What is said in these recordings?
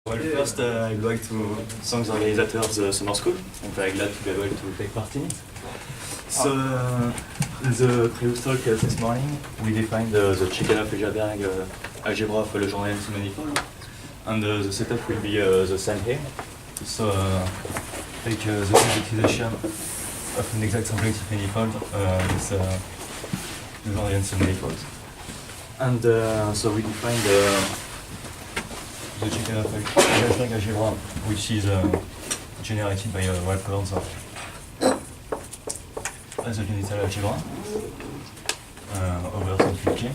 Well, first I would like to thank the organizer of the summer school. I'm very glad to be able to take part in it. So, in the previous talk this morning, we defined the Chickanov-Egerberg algebra of a Legendre manifold, and the setup will be the same here. So, take the concretization of an exact surjective manifold with Legendre manifold. And so we define the Chickanov-Egerberg algebra, which is generated by wild codes as a unital algebra over some K.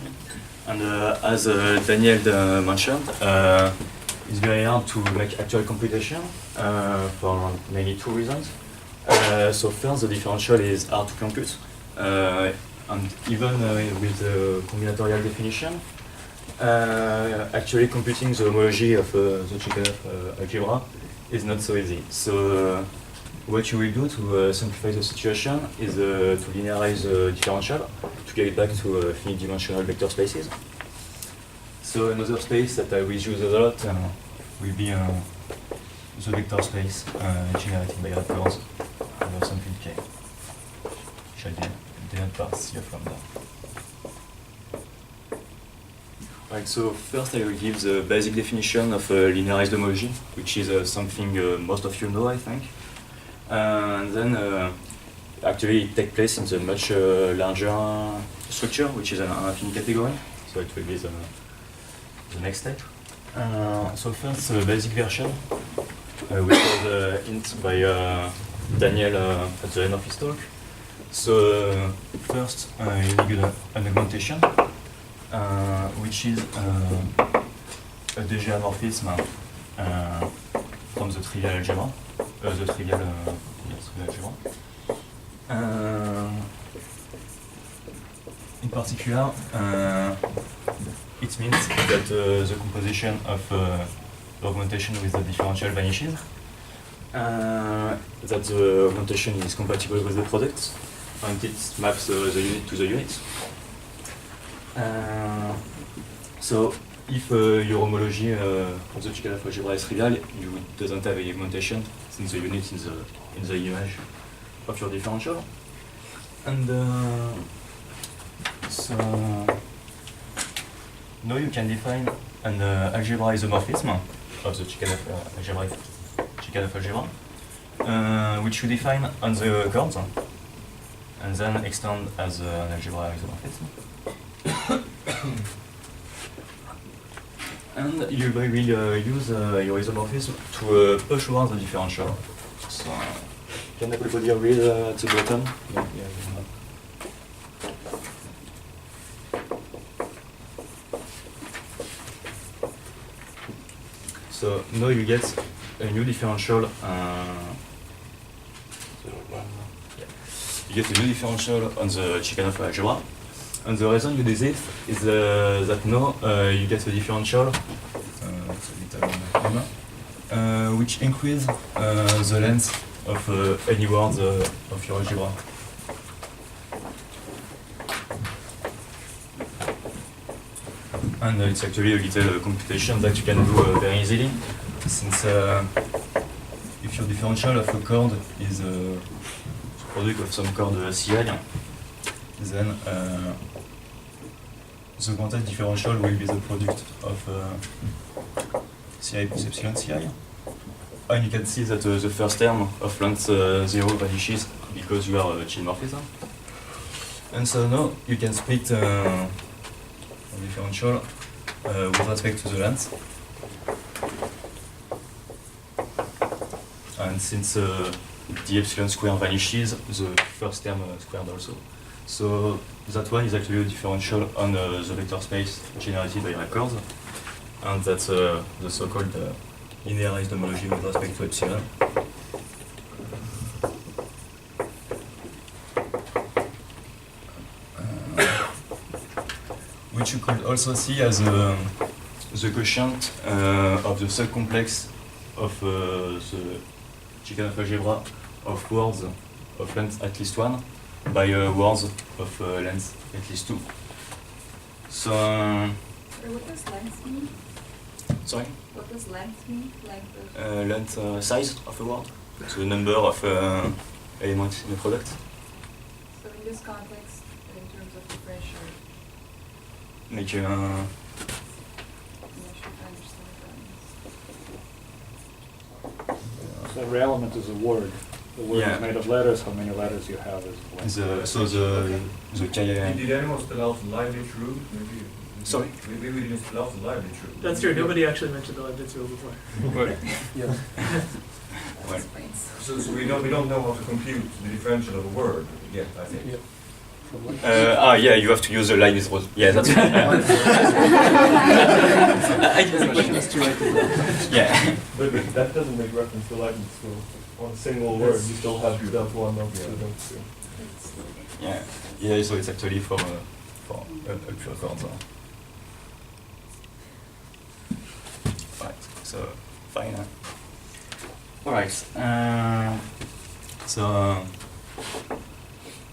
And as Daniel mentioned, it's very hard to make actual computation for mainly two reasons. So first, the differential is hard to compute, and even with the combinatorial definition, actually computing the homology of the Chickanov algebra is not so easy. So what you will do to simplify the situation is to linearize the differential to get back to finite dimensional vector spaces. So another space that I will use a lot will be the vector space generated by vectors over something K, which I didn't pass here from there. Right, so first I will give the basic definition of linearized homology, which is something most of you know, I think. And then actually it takes place in the much larger structure, which is an affine category. So it will be the next step. So first, the basic version, which was hint by Daniel at the end of his talk. So first, you get an augmentation, which is a dégéomorphisme from the trivial algebra. The trivial algebra. In particular, it means that the composition of the augmentation with the differential vanishes, that the augmentation is compatible with the products, and it maps the unit to the unit. So if your homology of the Chickanov algebra is trivial, you doesn't have any augmentation since the unit is in the image of your differential. And so now you can define an algebra isomorphism of the Chickanov algebra, which you define on the chords and then extend as an algebra isomorphism. And you will use your isomorphism to push over the differential. So, can everybody read at the bottom? Yeah. So now you get a new differential. You get a new differential on the Chickanov algebra. And the reason you do this is that now you get a differential, which increases the length of any word of your algebra. And it's actually a little computation that you can do very easily, since if your differential of a chord is the product of some chord Ci, then the quantized differential will be the product of Ci plus epsilon Ci. And you can see that the first term of length 0 vanishes because you are a chinmorphism. And so now you can split the differential with respect to the length. And since the epsilon square vanishes, the first term squared also. So that one is actually a differential on the vector space generated by records, and that's the so-called linearized homology with respect to epsilon. Which you could also see as the quotient of the subcomplex of the Chickanov algebra of words of length at least 1 by words of length at least 2. So What does length mean? Sorry? What does length mean? Length of Length, size of a word. So the number of elements in the product. So in this context, in terms of differential, Like, I'm not sure if I understand what that means. So every element is a word. The word Yeah. is made of letters. How many letters you have is blank. so the KIA. Did anyone spell out the Leibniz rule? Maybe. Sorry? Maybe we didn't spell out the Leibniz rule. That's true. Nobody actually mentioned the Leibniz rule before. Well, Yes. That Well. explains. So we don't know how to compute the differential of a word yet, I think. yeah, you have to use the Leibniz rule. Yeah, that's right. Yeah. But that doesn't make reference to Leibniz rule. On a single word, you still have delta 1, delta 2, delta 3. Yeah. Yeah, so it's actually for a pure chord. Right, so fine. Alright, so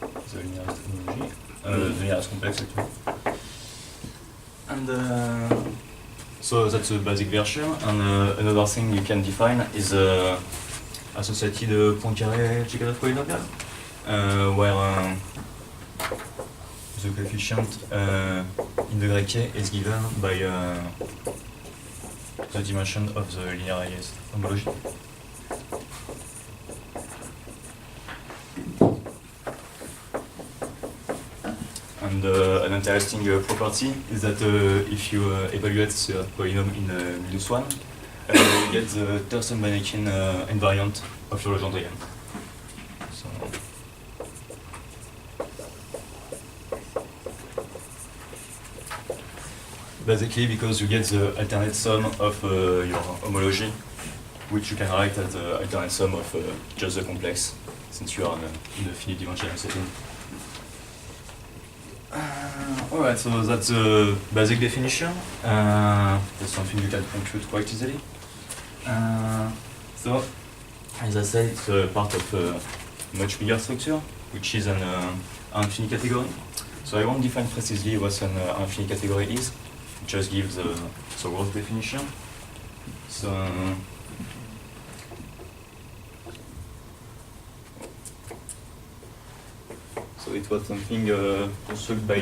the linear technology, the linear complex actually. And so that's the basic version, and another thing you can define is associated Poincaré Chekhov polynomial, where the coefficient in degree k is given by the dimension of the linearized homology. And an interesting property is that if you evaluate the polynomial in -1, you get the Thurston-Banachine invariant of your Legendrian. So, basically, because you get the alternate sum of your homology, which you can write as the alternate sum of just the complex, since you are in the finite dimensional setting. Alright, so that's the basic definition. That's something you can compute quite easily. So, as I said, it's part of a much bigger structure, which is an infinite category. So I won't define precisely what an infinite category is, just give the gross definition. So, so it was something constructed by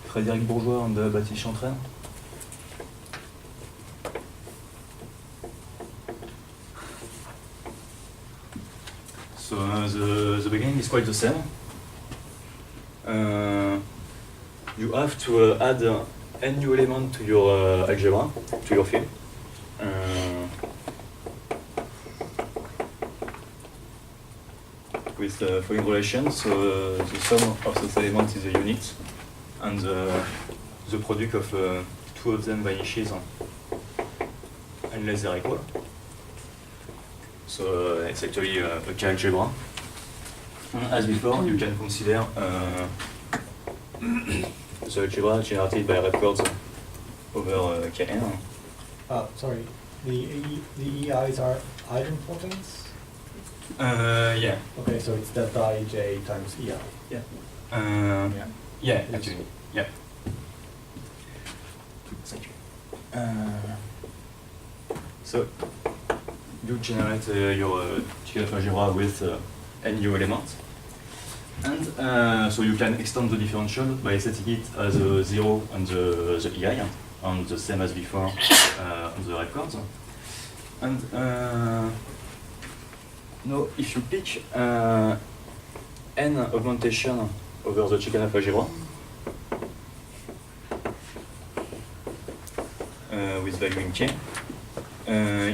Frédéric Bourgeois and Baptiste Chantraine. So the beginning is quite the same. You have to add n new element to your algebra, to your field. With the following relation, so the sum of those elements is a unit, and the product of two of them vanishes unless they're equal. So it's actually a K-algebra. As before, you can consider the algebra generated by records over Kn. Sorry, the EIs are idempotents? Yeah. Okay, so it's delta ij times EI. Yeah. Yeah, actually. Yeah. Thank you. So you generate your Chekhov algebra with n new elements, and so you can extend the differential by setting it as a 0 on the EI, and the same as before on the records. And now, if you pick n augmentation over the Chekhov algebra with value in k,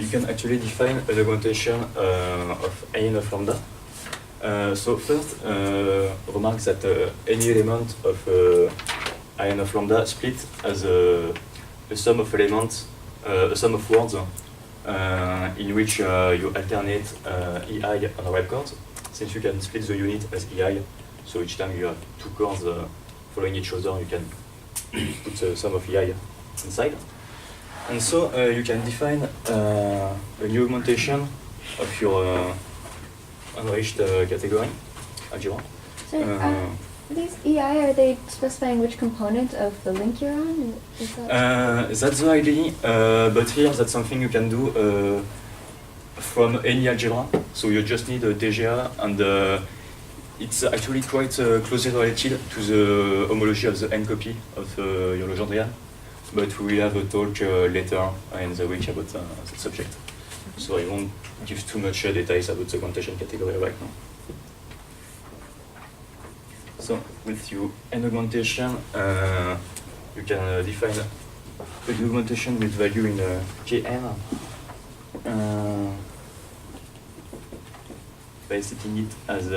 you can actually define an augmentation of n of lambda. So first, remark that any element of n of lambda split as a sum of elements, a sum of words in which you alternate EI on a record, since you can split the unit as EI, so each time you have two chords following each other, you can put the sum of EI inside. And so you can define a new augmentation of your enriched category algebra. So, These EI, are they specifying which component of the link you're on? Is that? That's the idea, but here that's something you can do from any algebra. So you just need a DGA, and it's actually quite closely related to the homology of the n copy of your Legendre. But we will have a talk later in the week about that subject. So I won't give too much details about the augmentation category right now. So with your n augmentation, you can define the augmentation with value in Kn by setting it as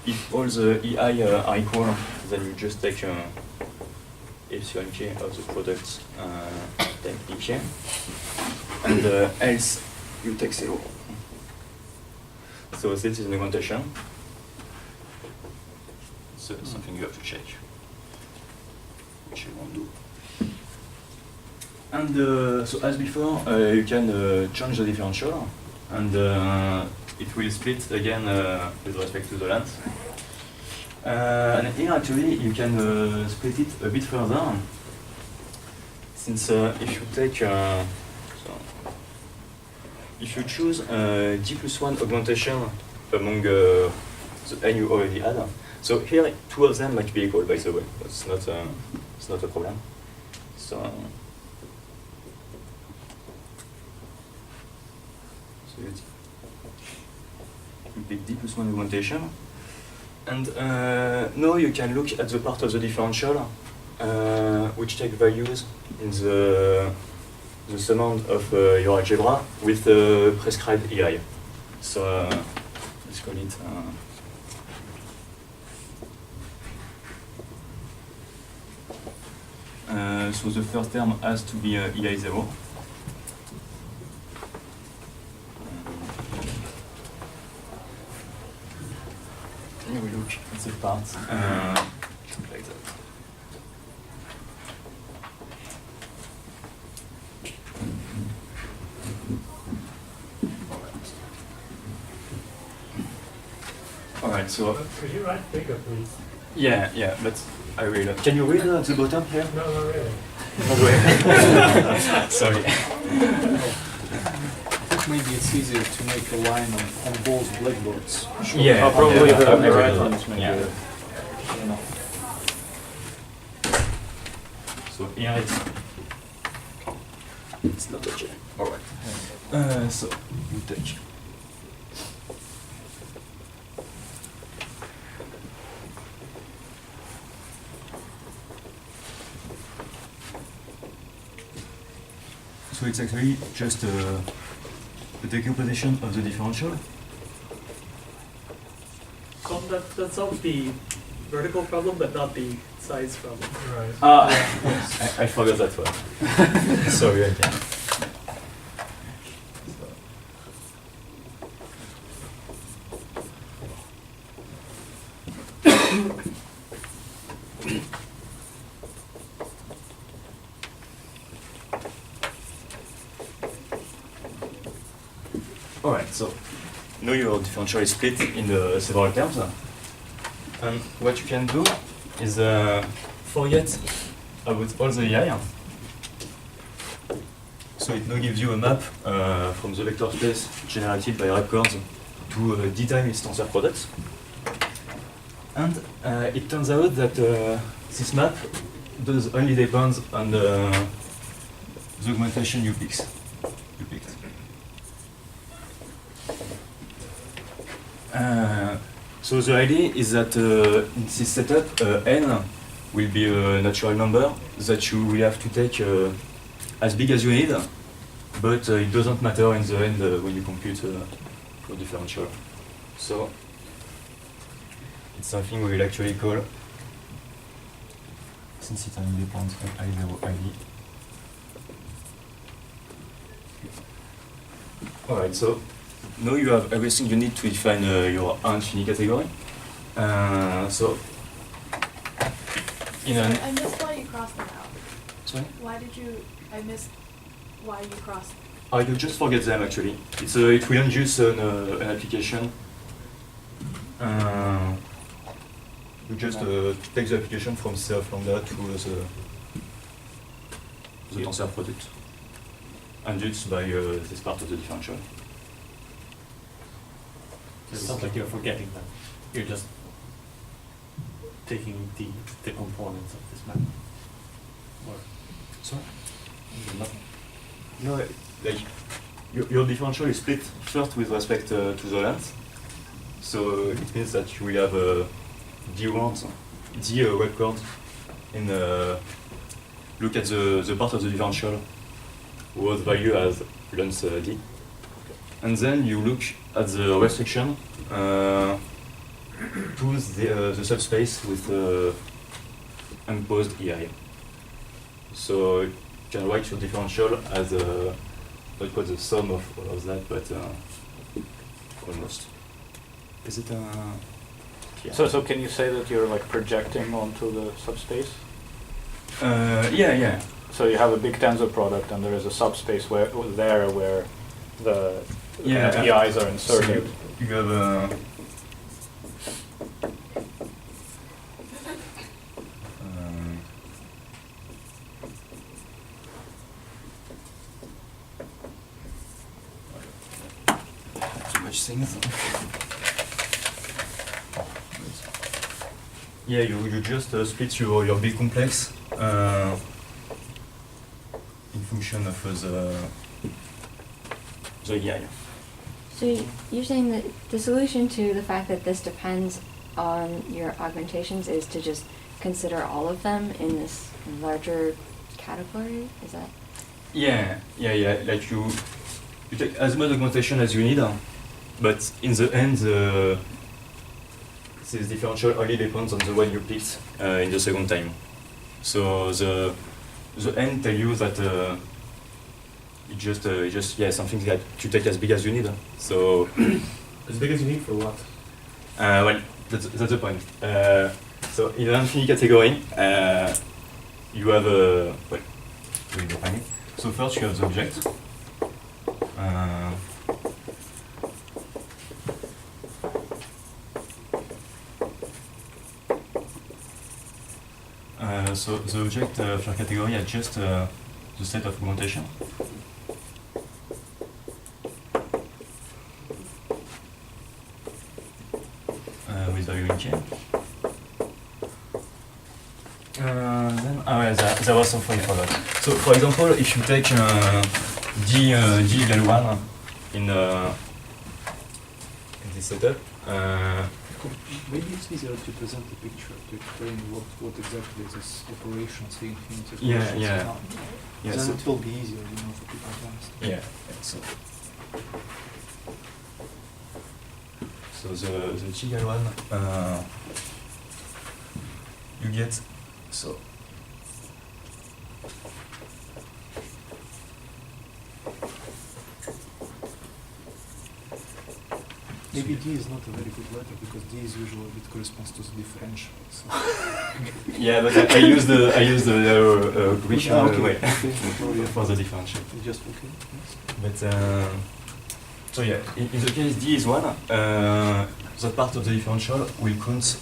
if all the EI are equal, then you just take epsilon k of the product then ek, and else you take 0. So this is an augmentation. So something you have to check, which you won't do. And so as before, you can change the differential, and it will split again with respect to the length. And here actually you can split it a bit further, since if you take so if you choose d+1 augmentation among the n you already had, so here 2 of them might be equal, by the way. It's not a problem. So you pick d+1 augmentation, and now you can look at the part of the differential which take values in the summand of your algebra with prescribed EI. So let's call it so the first term has to be EI 0. We look at the part like that. Alright, so Could you write bigger, please? yeah, but I will. Can you read at the bottom here? No, not really. Sorry. Maybe it's easier to make a line on both blackboards. Yeah, Probably yeah, the yeah. right ones maybe. Yeah. You know. So here it's not okay. Alright. So you take. So it's actually just a decomposition of the differential. So that solves the vertical problem, but not the size problem. Right. I forgot that one. Sorry again. Alright, so now your differential is split in the several terms. And what you can do is forget about all the EI. So it now gives you a map from the vector space generated by records to d times its tensor products. And it turns out that this map does only depend on the augmentation you picked. So the idea is that in this setup, n will be a natural number that you will have to take as big as you need, but it doesn't matter in the end when you compute your differential. So it's something we will actually call, since it's an independent I0 ID. Alright, so now you have everything you need to define your N-Fini category. So, in an... I missed why you crossed them out. Sorry? Why did you, I missed why you crossed. You just forget them actually. It's it will induce an application You just take the application from self lambda to the tensor product, and it's by this part of the differential. It sounds like you're forgetting them. You're just taking the components of this map. Or Sorry? nothing. No, like your differential is split first with respect to the length. So it means that you will have d rounds, d record in look at the part of the differential whose value as length d, and then you look at the restriction to the subspace with imposed EI. So you can write your differential as not quite the sum of all of that, but almost. Is it yeah. So can you say that you're like projecting onto the subspace? Yeah. So you have a big tensor product, and there is a subspace where the EIs are inserted. So you have too much things. Yeah, you just split your big complex in function of the EI. So you're saying that the solution to the fact that this depends on your augmentations is to just consider all of them in this larger category? Is that? Yeah. Like you take as much augmentation as you need, but in the end, this differential only depends on the one you picked in the second time. So the end tell you that it just something that you take as big as you need. So As big as you need for what? well, that's the point. So in an infinite category, you have well, we define it. So first you have the object. So the object of your category is just the set of augmentation. With value in K. Then there was something for that. So for example, if you take d equal 1 in this setup, Maybe it's easier to present the picture to explain what exactly this operation, say infinity Yeah, operations yeah. is not. yeah, Then so, it will be easier, for people to understand. so the g equal 1 you get so. Maybe D is not a very good letter because D is usually it corresponds to the differential. So. Yeah, but I use the Grecian way Okay. for the differential. Just okay. Yes. But so yeah, in the case d is 1, that part of the differential will count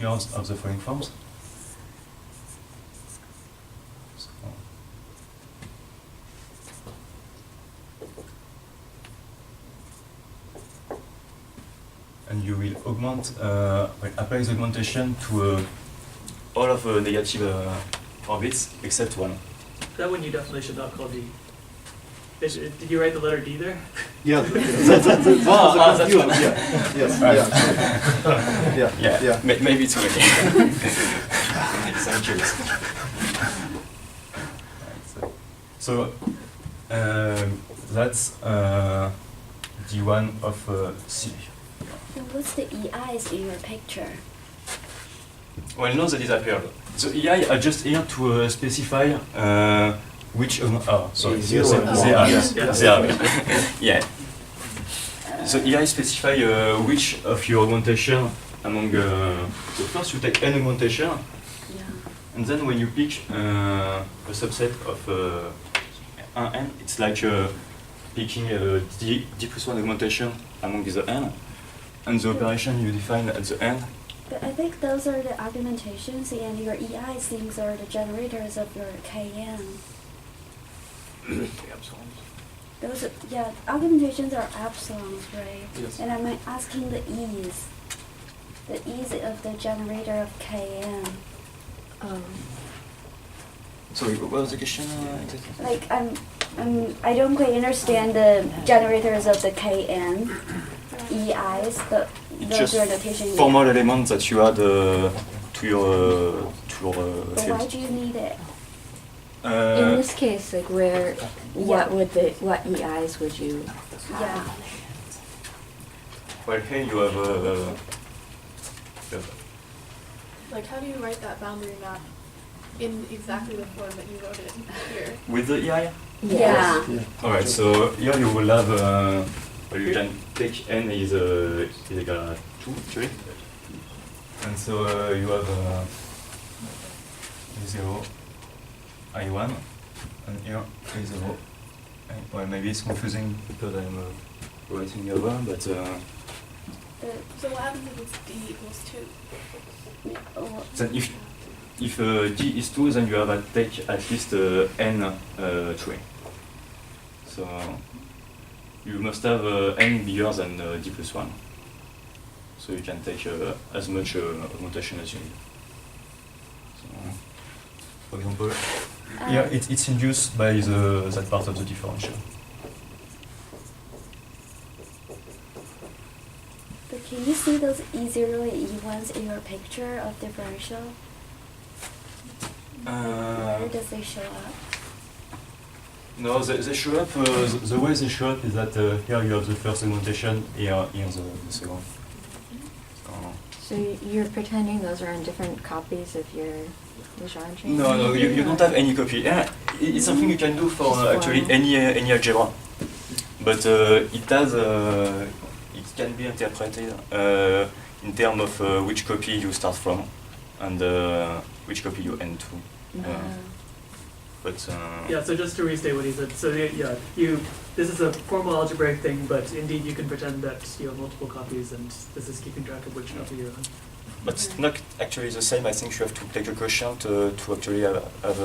curves of the following forms. So, and you will augment, apply the augmentation to all of the negative orbits except one. That one you definitely should not call D. Did you write the letter D there? Yeah, that's confused. one. Yes, Yeah, maybe too many. Thank you. So that's D1 of C. So what's the EIs in your picture? Well, no, they disappeared. So EI are just here to specify which sorry, Zero and they are. one. They are. Yeah. So EI specify which of your augmentation among. So first you take n augmentation, Yeah. and then when you pick a subset of n, it's like picking a d+1 augmentation among the n, and the operation you define at the end. But I think those are the augmentations, and your EI things are the generators of your KN. Those, yeah, augmentations are epsilons, right? Yes. And I'm asking the E's of the generator of KN. Sorry, what was the question exactly? Like I don't quite understand the generators of the KN EIs. It's just Those are notation. formal elements that you add to your But why field. do you need it? In this case, like what EIs would you have? Yeah. Well, here you have Like, how do you write that boundary map in exactly the form that you wrote it here? with the EI. Yeah. Alright, so here you will have, well, you can take n is equal to 2 actually, and so you have I0, I1, and here I0. Well, maybe it's confusing because I'm writing the other, but So what happens if it's d equals 2? then if d is 2, then you have to take at least n 3. So you must have n bigger than d+1. So you can take as much augmentation as you need. So, for example, here it's induced by that part of the differential. But can you see those E0 and E1s in your picture of differential? Where does they show up? No, they show up, the way they show up is that here you have the first augmentation, here the second. So you're pretending those are on different copies of your Legendre? No, you don't have any copy. Yeah, it's something you can do for actually any algebra, but it has it can be interpreted in terms of which copy you start from and which copy you end to. But Yeah, so just to restate what he said, so yeah, this is a formal algebraic thing, but indeed you can pretend that you have multiple copies and this is keeping track of which copy you're on. But it's not actually the same. I think you have to take a quotient to actually have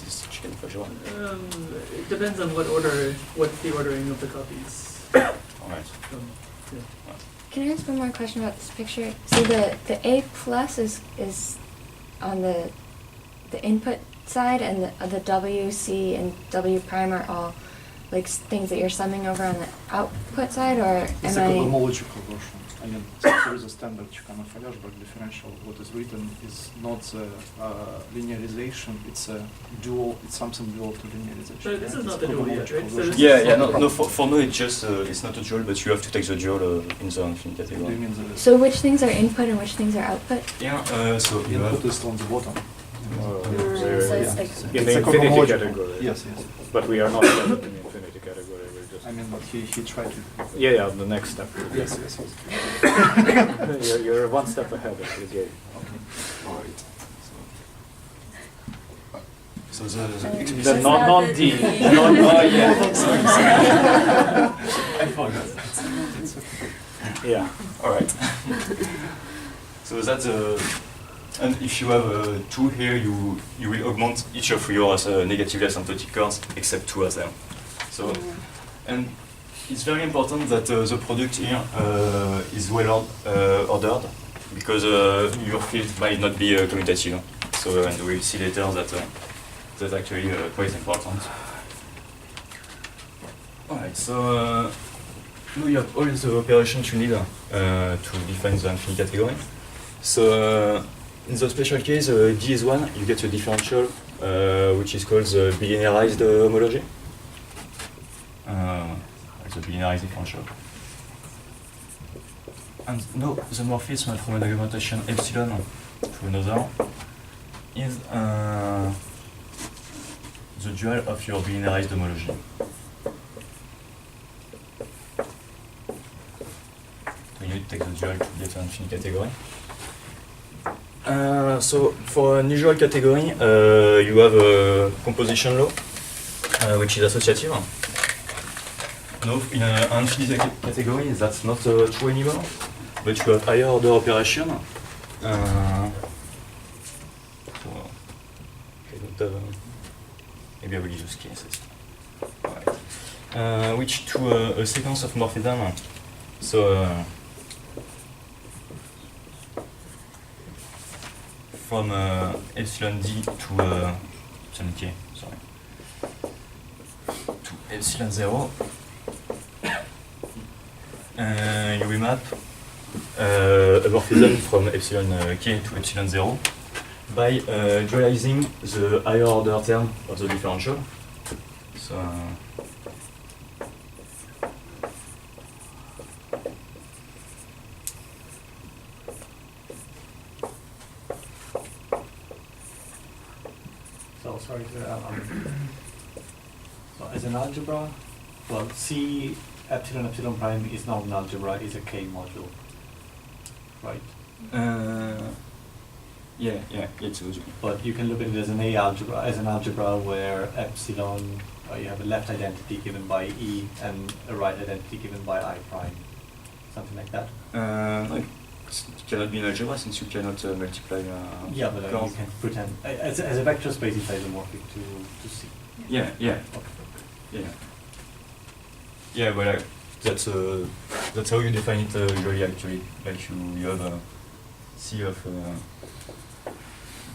this chicken algebra. It depends on what the ordering of the copies. Alright. Yeah. Can I ask one more question about this picture? So the A plus is on the input side, and the W, C, and W prime are all like things that you're summing over on the output side, or It's am a I? cosmological version. I mean, there is a standard Chicano algebra differential. What is written is not linearization, it's a dual, it's something dual to linearization. So this is It's not the dual yet, cosmological right? So version. this Yeah, is- no. For now, it's just it's not a dual, but you have to take the dual in the infinite Do you category. mean the So which things are input and which things are output? Yeah. So you input have. is on the bottom? So it's like It's In the a infinity cosmological. category. Yes, yes. But we are not yet in the infinity category, we're just. I mean, but he tried to. Yeah, the next step. Yes, yes, yes. You're one step ahead of the game. Alright. So the It's The not non-D. the D. Oh yeah. Sorry. I forgot. Yeah. All right. So that's and if you have 2 here, you will augment each of your negatively asymptotic chords except 2 of them. So and it's very important that the product here is well ordered, because your field might not be commutative. So and we'll see later that that's actually quite important. Alright, so now you have all the operations you need to define the infinite category. So in the special case, D is 1, you get a differential which is called the bilinearized homology. The bilinearized differential. And now the morphism from an augmentation epsilon to another is the dual of your bilinearized homology. So you need to take the dual to get an infinite category. So for an usual category, you have a composition law, which is associative. No, in an infinite category, that's not true anymore. But you have higher order operation. Maybe I will use cases. Right. Which to a sequence of morphism. So from epsilon d to epsilon k, sorry, to epsilon 0, you will map a morphism from epsilon k to epsilon 0 by dualizing the higher order term of the differential. So So sorry to so as an algebra, well, C epsilon epsilon prime is not an algebra, it's a K module, right? yeah, it's algebra. But you can look at it as an algebra where epsilon, you have a left identity given by E and a right identity given by I prime, something like that. No, it cannot be an algebra since you cannot multiply. Yeah, but you curves. can pretend as a vector space it's isomorphic to C. Yeah. Yeah, but that's how you define it usually. Actually, like you have a C of.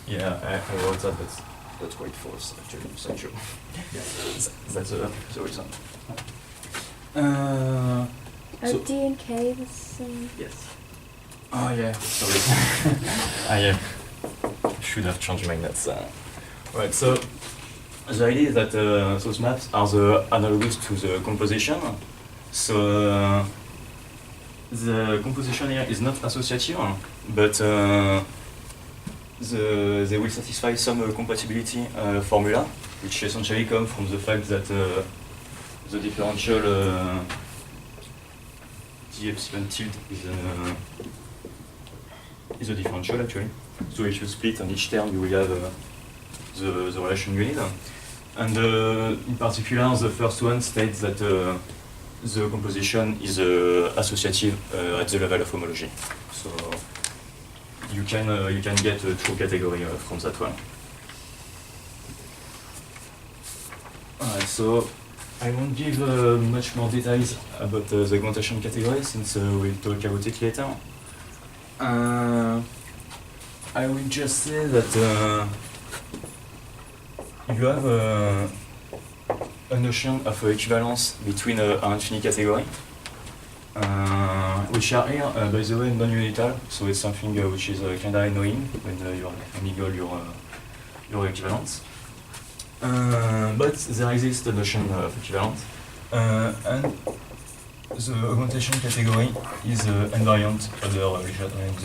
Yeah, I wrote that, but that's quite false actually. It's not true. Yeah. That's the reason. Are So- D and K the same? Yes. Oh yeah, sorry. I should have changed my notes. Right, so the idea is that those maps are the analogs to the composition. So the composition here is not associative, but they will satisfy some compatibility formula, which essentially come from the fact that the differential d epsilon tilde is a differential actually. So if you split on each term, you will have the relation you need. And in particular, the first one states that the composition is associative at the level of homology. So you can get a true category from that one. Alright, so I won't give much more details about the augmentation category since we'll talk about it later. I will just say that you have a notion of equivalence between an infinite category, which are here, by the way, non-unital, so it's something which is kind of annoying when you mingle your equivalence. But there exists a notion of equivalence, and the augmentation category is invariant under Richard Ryan.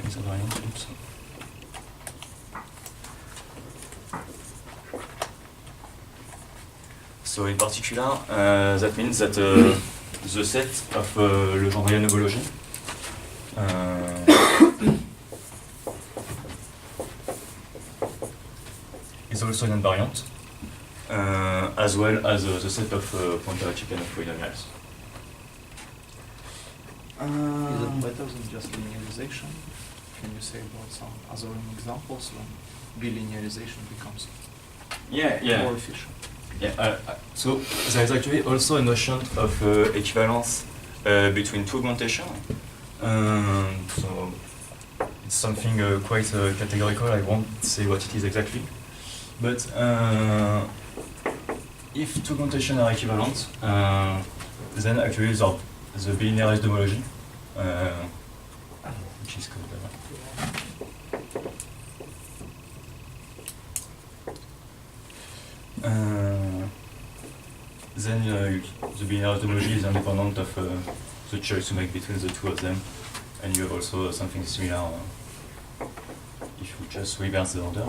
Is invariant, oops. So in particular, that means that the set of Legendre homology is also an invariant, as well as the set of pointeratic and of polynomials. Is it better than just linearization? Can you say about some other examples when bilinearization becomes more efficient? Yeah, so there is actually also a notion of equivalence between two augmentations. So it's something quite categorical. I won't say what it is exactly. But if two augmentations are equivalent, then actually the bilinearized homology, which is called then the bilinearized homology is independent of the choice you make between the two of them, and you have also something similar if you just reverse the order.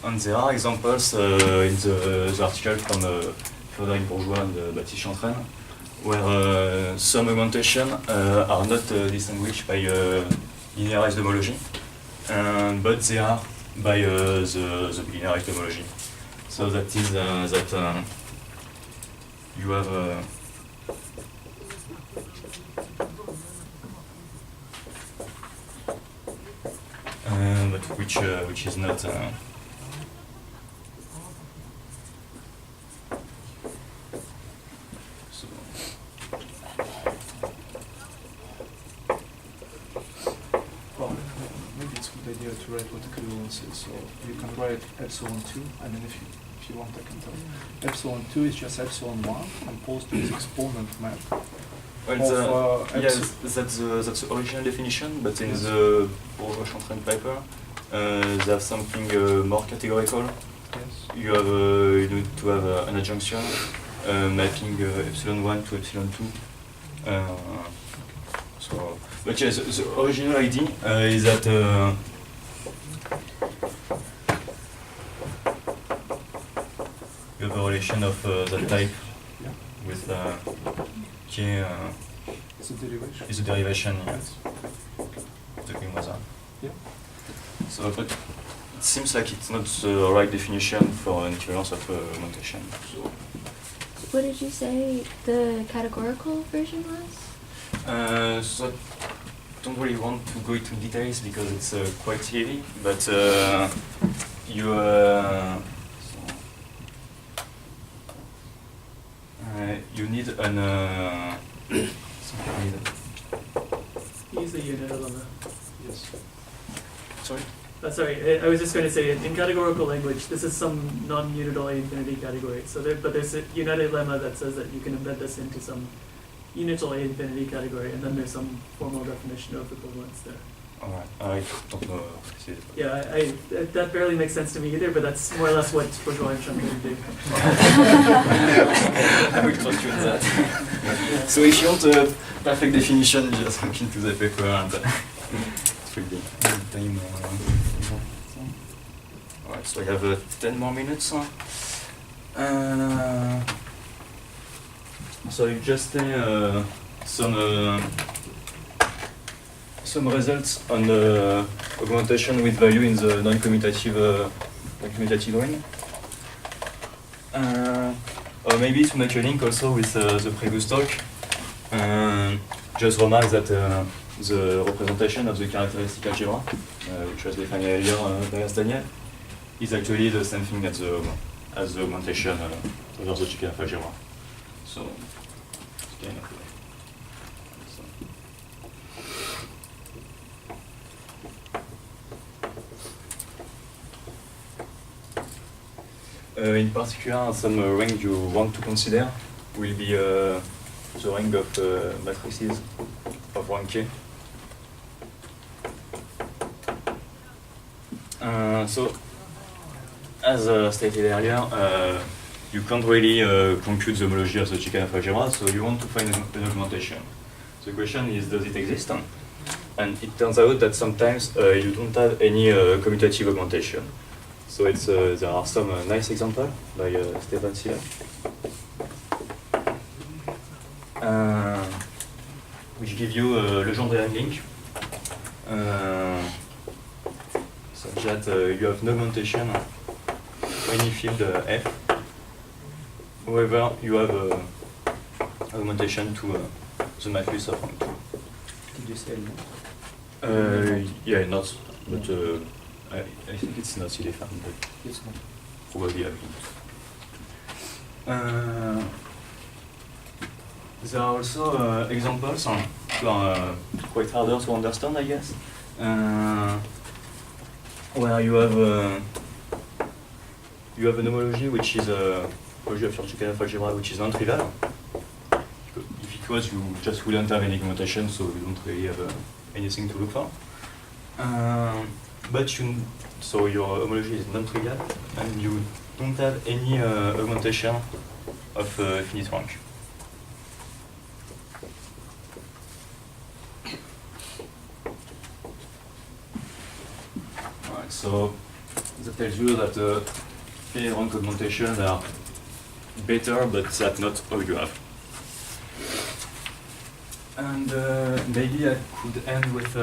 And there are examples in the article from Frédéric Bourgeois and Baptiste Chantraine, where some augmentations are not distinguished by linearized homology. but they are by the linear homology. So that is that you have but which is not. So Well, maybe it's a good idea to write what equivalence is. So you can write epsilon 2. I mean, if you want, I can tell you. Epsilon 2 is just epsilon 1 composed with exponent map. well, Of, yes, that's the original definition, but in the Chantrain paper, they have something more categorical. Yes. You have you need to have an adjunction mapping epsilon 1 to epsilon 2. So, but yes, the original idea is that you have a relation of that type Yeah. with K It's a derivation. is a derivation, yes. Talking about that. Yeah. So, but it seems like it's not the right definition for an equivalence of augmentation. So, What did you say the categorical version was? so I don't really want to go into details because it's quite heavy, but you you need an Use the unit lemma. Yes. sorry. Sorry, I was just going to say, in categorical language, this is some non-unitary infinity category. So but there's a United lemma that says that you can embed this into some unitary infinity category, and then there's some formal definition of equivalence there. All right, I don't know. Yeah, that barely makes sense to me either, but that's more or less what Bourgeois and Chantrain do. I will trust you on that. So if you want a perfect definition, just look into the paper and it will be time. Alright, so I have 10 more minutes. So you just some results on augmentation with value in the non-commutative domain. Or maybe to make a link also with the previous talk, just remark that the representation of the characteristic algebra, which was defined earlier by Daniel, is actually the same thing as the augmentation over the Chekhov algebra. So, it's kind of in particular, some range you want to consider will be the range of matrices of rank K. So, as stated earlier, you can't really compute the homology of the Chekhov algebra, so you want to find an augmentation. The question is, does it exist? And it turns out that sometimes you don't have any commutative augmentation. So there are some nice examples by Stefan Siller, which give you a Legendre link, such that you have no augmentation for any field F. However, you have augmentation to the matrix of rank 2. Did you say no? Yeah, not, but I think it's not defined, but It's not. probably I think. There are also examples that are quite harder to understand, I guess, where you have an homology which is a homology of your Chekhov algebra which is non-trivial. If it was, you just wouldn't have any augmentation, so you don't really have anything to look for. But so your homology is non-trivial, and you don't have any augmentation of finite rank. Alright, so that tells you that finite rank augmentations are better, but that's not all you have. And maybe I could end with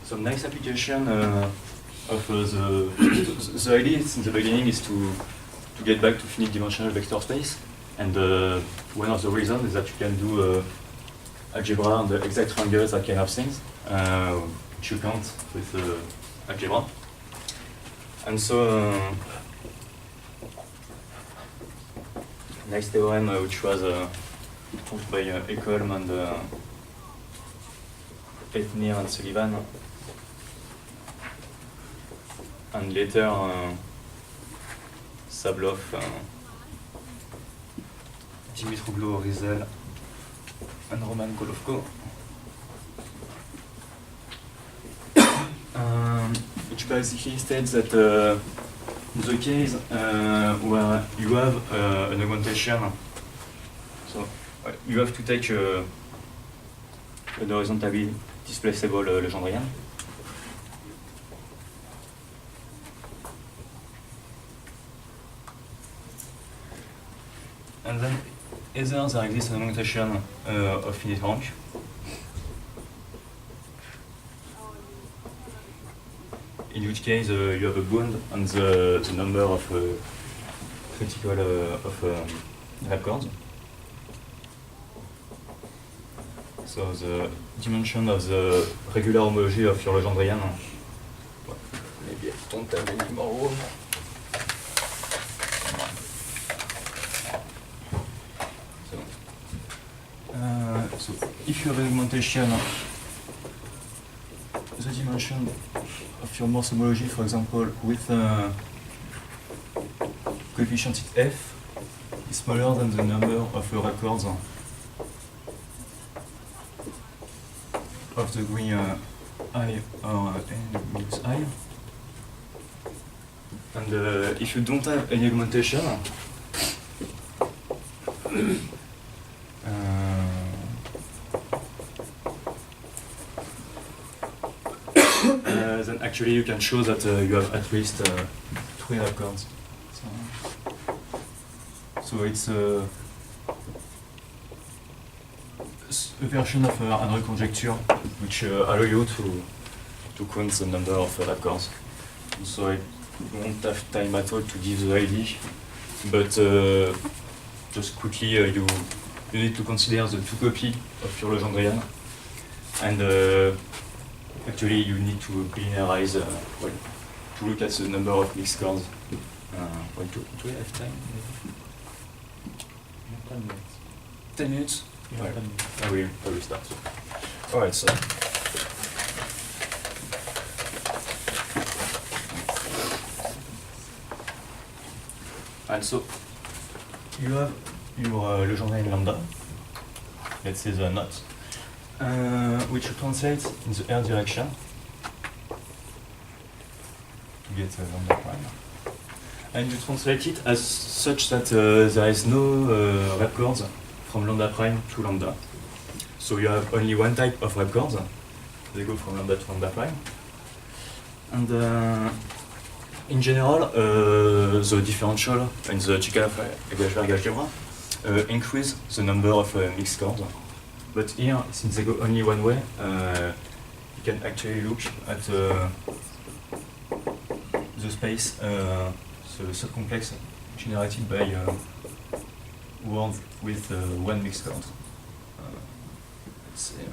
some nice application of the idea in the beginning is to get back to finite dimensional vector space, and one of the reasons is that you can do algebra and the exact triangles, that kind of things, which you can't with algebra. And so, nice theorem which was proved by Ekholm and Etner and Sullivan, and later Sablov, Dimitroglou, Rizel, and Roman Golovko, which basically states that in the case where you have an augmentation, so you have to take an horizontally displaceable Legendrian. And then either there exists an augmentation of finite rank, in which case you have a bound on the number of critical records. So the dimension of the regular homology of your Legendrian, well, maybe I don't have any more room. So if you have an augmentation, the dimension of your Morse homology, for example, with coefficient f is smaller than the number of records of degree I or n minus I. And if you don't have any augmentation, then actually you can show that you have at least 3 records. So it's a version of Android conjecture which allow you to count the number of records. So I won't have time at all to give the ID, but just quickly you need to consider the 2 copies of your Legendrian, and actually you need to linearize, well, to look at the number of mixed scores. Well, do we have time? 10 minutes. 10 minutes? Yeah, Right. 10 minutes. I will start. Alright, so. And so, you have your Legendrian lambda, let's say the knot, which translates in the r direction to get lambda prime. And you translate it as such that there is no records from lambda prime to lambda. So you have only one type of records. They go from lambda to lambda prime. And in general, the differential in the Chicalov-Egelsberg algebra increase the number of mixed scores. But here, since they go only one way, you can actually look at the space, the subcomplex generated by words with one mixed code. Let's say,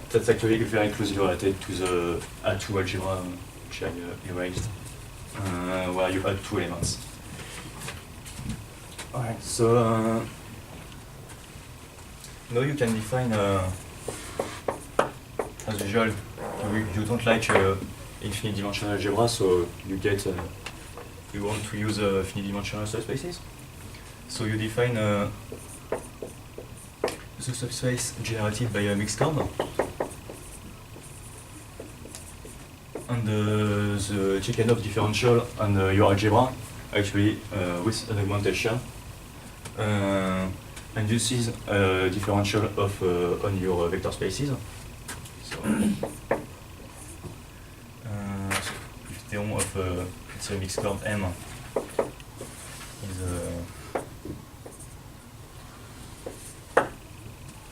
that's actually very closely related to the add2 algebra which I erased, where you add 2 elements. Alright, so now you can define, as usual, you don't like infinite dimensional algebra, so you get, you want to use finite dimensional subspaces. So you define the subspace generated by a mixed code, and the Chekhov differential on your algebra, actually with an augmentation, and this is a differential of on your vector spaces. so if theorem of it's a mixed chord M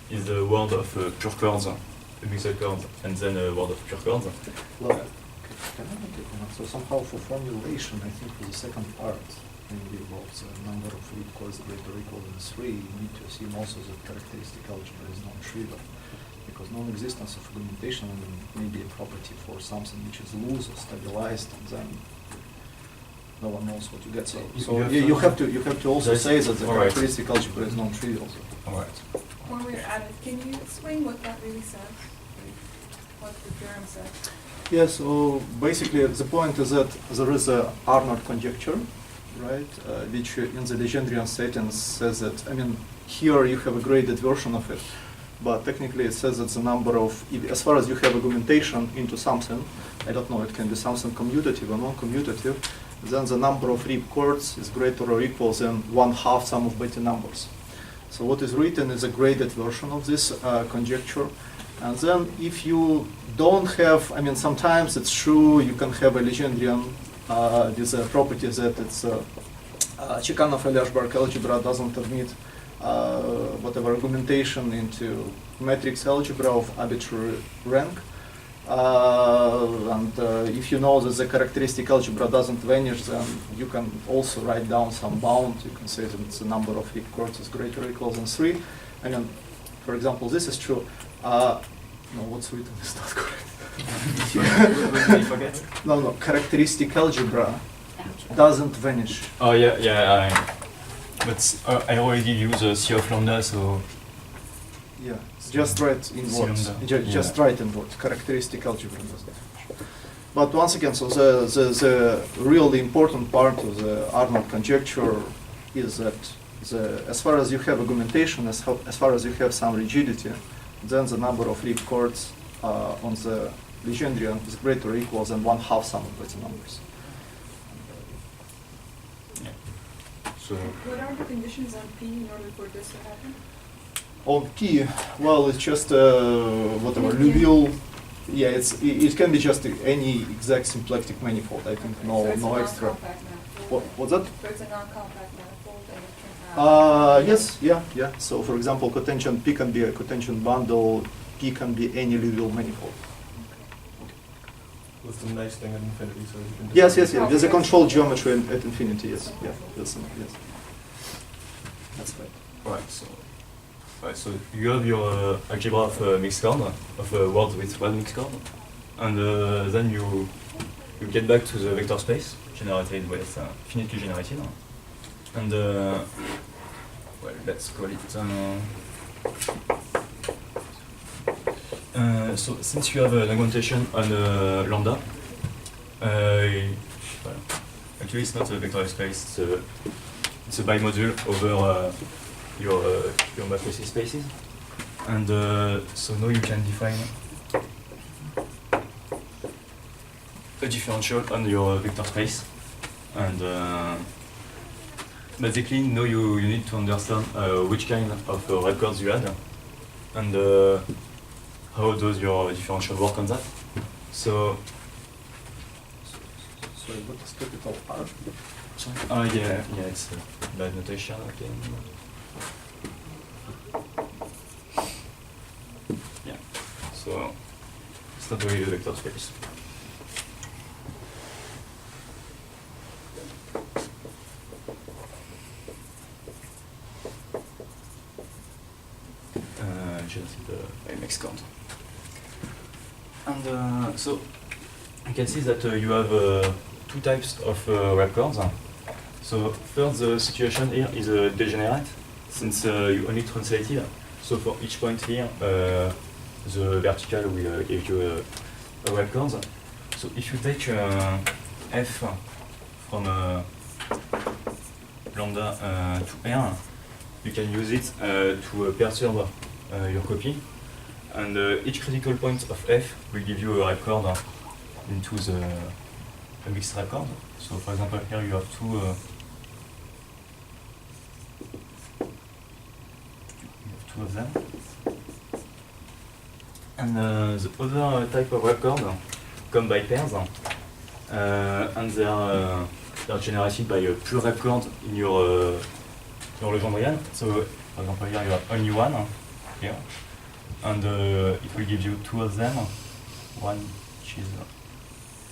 is the word of pure chords, a mixed chord, and then a word of pure chords. Well, can I make a comment? So somehow for formulation, I think for the second part, maybe about the number of read chords greater or equal than 3, you need to assume also that characteristic algebra is non-trivial. Because non-existence of augmentation may be a property for something which is loose or stabilized, and then no one knows what you get. So you have to also say that the characteristic algebra is non-trivial. All right. While we're at it, can you explain what that really says? What the theorem says? Yeah, so basically the point is that there is a Arnold conjecture, right, which in the Legendrian settings says that, I mean, here you have a graded version of it, but technically it says that the number of, as far as you have augmentation into something, I don't know, it can be something commutative or non-commutative, then the number of reap chords is greater or equal than 1/2 sum of Betti numbers. So what is written is a graded version of this conjecture. And then if you don't have, I mean, sometimes it's true you can have a Legendrian with a property that it's Chekhanov-Eliashberg algebra doesn't admit whatever augmentation into matrix algebra of arbitrary rank. And if you know that the characteristic algebra doesn't vanish, then you can also write down some bound. You can say that the number of reap chords is greater or equal than 3. I mean, for example, this is true. No, what's written is not correct. You forget? No, characteristic algebra doesn't vanish. Oh yeah. But I already use C of lambda, so Yeah, just write in words. Just write in words. Characteristic algebra doesn't vanish. But once again, so the really important part of the Arnold conjecture is that as far as you have augmentation, as far as you have some rigidity, then the number of reap chords on the Legendrian is greater or equal than 1/2 sum of Betti numbers. so What are the conditions on P in order for this to happen? On P, well, it's just whatever Liouville. Yeah, it can be just any exact symplectic manifold. I think So it's no a extra. non-compact manifold. What's that? So it's a non-compact manifold and it can have... Yes, yeah. So for example, cotangent P can be a cotangent bundle. P can be any Liouville manifold. With the nice thing at infinity, so you can Yes. define- There's a control geometry at infinity. Yes, yeah. Yes. That's right. Right, so you have your algebra of mixed chord, of words with one mixed chord, and then you get back to the vector space generated with finitely generated, and well, let's call it. So since you have an augmentation on lambda, well, actually it's not a vector space. It's a bimodule over your matrices spaces, and so now you can define a differential on your vector space, and basically now you need to understand which kind of records you had, and how does your differential work on that. So What is capital R? sorry? Yeah, it's bad notation again. Yeah, so it's not really a vector space. Just the mixed chord. And so you can see that you have two types of rep chords. So first, the situation here is a degenerate, since you only translated. So for each point here, the vertical will give you a rep chord. So if you take f from lambda to r, you can use it to perturb your copy, and each critical point of f will give you a rep chord into a mixed rep chord. So for example, here you have two of them, And the other type of record come by pairs, and they are generated by a pure record in your Legendrian. So, for example, here you have only one here, and it will give you two of them, one which is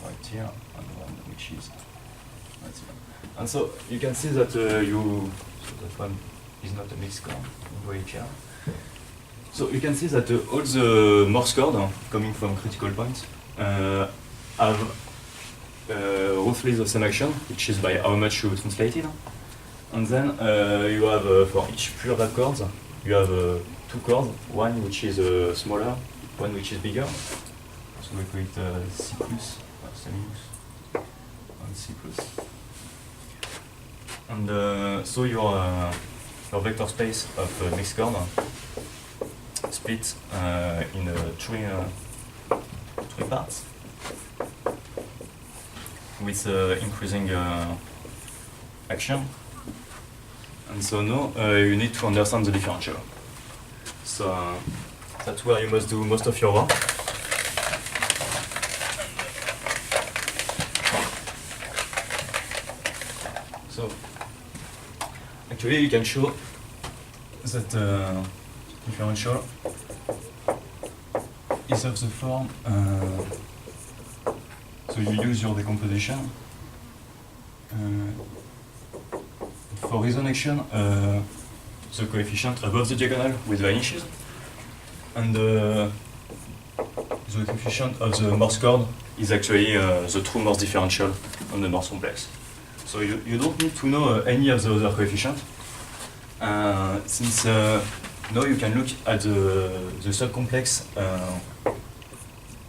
right here, and one which is right here. And so you can see that so that one is not a mixed chord, very here. So you can see that all the Morse code coming from critical points have roughly the same action, which is by how much you translated. And then you have for each pure record, you have two chords, one which is smaller, one which is bigger. So we call it C plus, and C plus. And so your vector space of mixed chord split in three parts with increasing action. And so now you need to understand the differential. So that's where you must do most of your work. So actually you can show that differential is of the form, so you use your decomposition. For reason action, the coefficient above the diagonal with vanishes, and the coefficient of the Morse code is actually the true Morse differential on the Morse complex. So you don't need to know any of the other coefficients, since now you can look at the subcomplex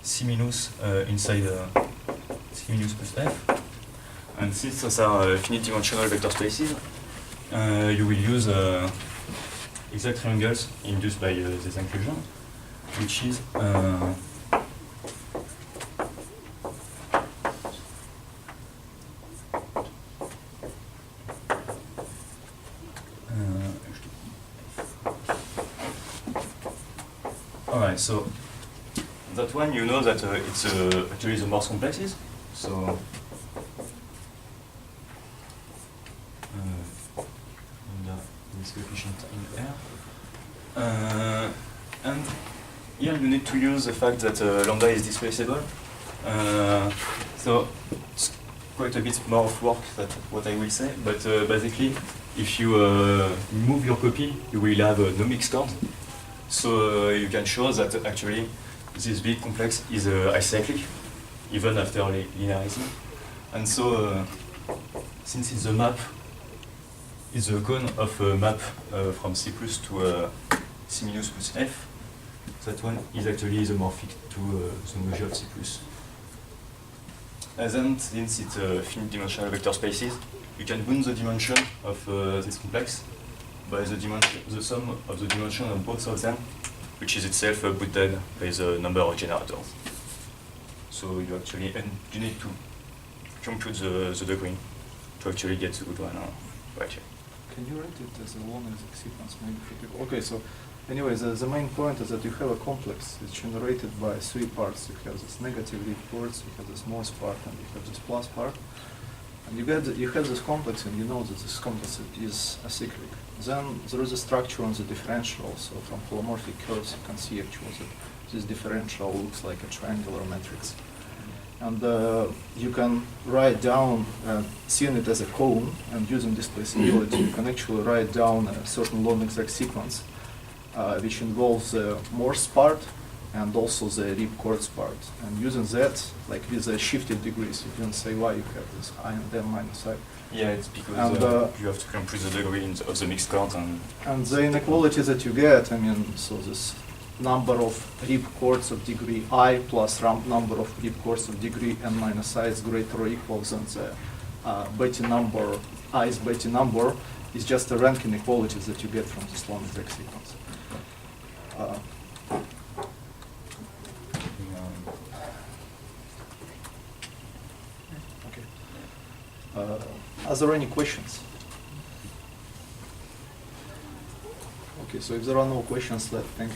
C minus inside C minus plus F. And since those are finite dimensional vector spaces, you will use exact triangles induced by this inclusion, which is alright, so that one you know that it's actually the Morse complexes. So this coefficient in R. And here you need to use the fact that lambda is displaceable. So it's quite a bit more of work than what I will say, but basically if you move your copy, you will have no mixed chords. So you can show that actually this big complex is acyclic, even after linearizing. And so since it's a map, is a cone of a map from C plus to C minus plus F. That one is actually isomorphic to the measure of C plus. And then, since it's finite dimensional vector spaces, you can bound the dimension of this complex by the sum of the dimension of both of them, which is itself bounded by the number of generators. So you actually you need to compute the degree to actually get the good one right here. Can you write it as a long sequence, maybe for people? Okay, so anyways, the main point is that you have a complex. It's generated by three parts. You have this negative leaf chords, you have this Morse part, and you have this plus part. And you have this complex, and you know that this complex is acyclic. Then there is a structure on the differential. So from holomorphic curves, you can see actually that this differential looks like a triangular matrix. And you can write down, seeing it as a cone, and using displaceability, you can actually write down a certain long-exact sequence, which involves the Morse part and also the Rip chords part. And using that, like with the shifted degrees, you can say why you have this I and M minus I. Yeah, it's because you have to compute the degree of the mixed chords. And the inequality that you get, I mean, so this number of Rip chords of degree I plus number of Rip chords of degree n minus I is greater or equal than the Betti number, I's Betti number, is just a rank inequality that you get from this long exact sequence. Okay. Are there any questions? Okay, so if there are no questions, let's thank